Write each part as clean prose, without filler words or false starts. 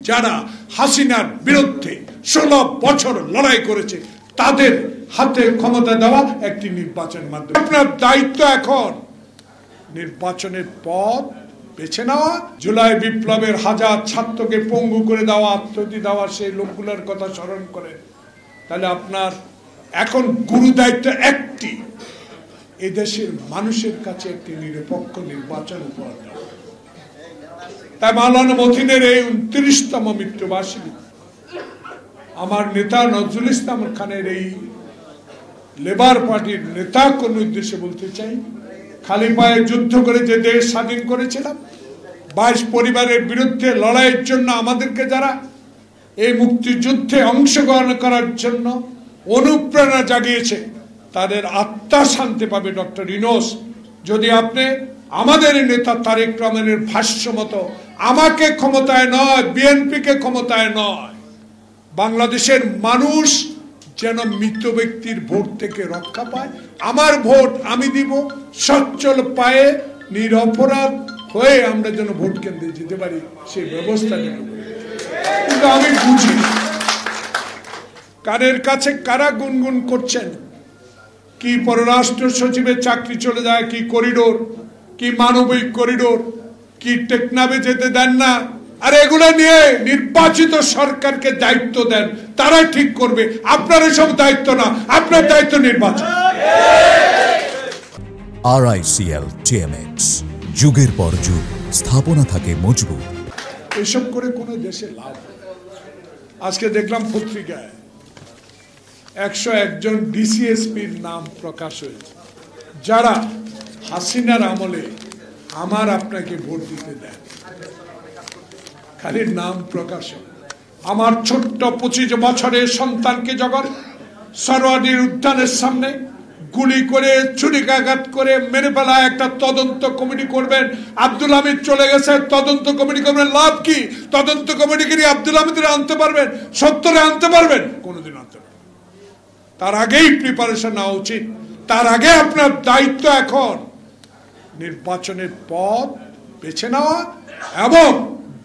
যারা হাসিনার বিরুদ্ধে 16 বছর লড়াই করেছে তাদের হাতে ক্ষমতা দেওয়া একটি নির্বাচনের মাধ্যমে। আপনার দায়িত্ব এখন নির্বাচনের পথ বেছে নেওয়া। জুলাই বিপ্লবের হাজার ছাত্রকে পঙ্গু করে দেওয়া, আত্মহত্যা দেওয়া সেই লোকগুলোর কথা স্মরণ করেন, তাহলে আপনার এখন গুরু দায়িত্ব একটি, এদেশের মানুষের কাছে একটি নিরপেক্ষ নির্বাচন উপহার দেওয়া। তাই মাওলানা মতিনের এই 29তম মৃত্যুবার্ষিকী আমার নেতা নজরুল ইসলাম খানের এই লেবার পার্টির নেতা কোন উদ্দেশ্যে বলতে চাই, খালি পায়ে যুদ্ধ করে যে দেশ স্বাধীন করেছিলাম, 22 পরিবারের বিরুদ্ধে লড়াইয়ের জন্য আমাদেরকে যারা এই মুক্তিযুদ্ধে অংশগ্রহণ করার জন্য অনুপ্রেরণা জাগিয়েছে, তাদের আত্মা শান্তি পাবে। ডক্টর ইউনূস, যদি আপনি আমাদের নেতা তারেক রহমানের ভাষ্য মতো আমাকে ক্ষমতায় নয়, বিএনপিকে ক্ষমতায় নয়, বাংলাদেশের মানুষ যেন মৃত ব্যক্তির ভোট থেকে রক্ষা পায়, আমার ভোট আমি দিব, সচ্ছল পায়ে নিরপরাধ হয়ে আমরা যেন ভোট কেন্দ্রে যেতে পারি, সেই ব্যবস্থা নেব। কিন্তু আমি বুঝি কারের কাছে কারা গুনগুন করছেন, কি পররাষ্ট্র সচিবের চাকরি চলে যায়, কি করিডোর, কি মানবিক করিডোর, কি টেকনাফে যেতে দেন না। আর এগুলো নিয়ে নির্বাচিত সরকারকে দায়িত্ব দেন, তারা ঠিক করবে। আপনার এসব দায়িত্ব না, আপনার দায়িত্ব নির্বাচন। RICL TMX, যুগের পর যুগ স্থাপনা থাকে মজবুত। এসব করে কোনো দেশে লাভ। আজকে দেখলাম পত্রিকায় 101 জন DCSPর নাম প্রকাশ হয়েছে, যারা হাসিনার আমলে আমার আপনাকে ভোট দিতে দেন। খালি নাম প্রকাশ। আমার ছোট্ট 25 বছরের সন্তানকে যখন সরোয়ার্দীর উদ্যানের সামনে গুলি করে ছুরিকাঘাত করে মেরে ফেলা, একটা তদন্ত কমিটি করবেন। আব্দুল হামিদ চলে গেছে, তদন্ত কমিটি করবেন, লাভ কি? তদন্ত কমিটিকে নিয়ে আব্দুল হামিদের আনতে পারবেন? 70-এ আনতে পারবেন? কোনোদিন আনতে পারবেন। তার আগেই প্রিপারেশন নেওয়া উচিত। তার আগে আপনার দায়িত্ব এখন নির্বাচনের পথ বেছে নেওয়া এবং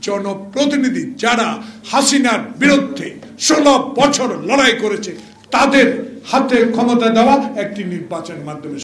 জনপ্রতিনিধি যারা হাসিনার বিরুদ্ধে 16 বছর লড়াই করেছে তাদের হাতে ক্ষমতা দেওয়া একটি নির্বাচনের মাধ্যমে।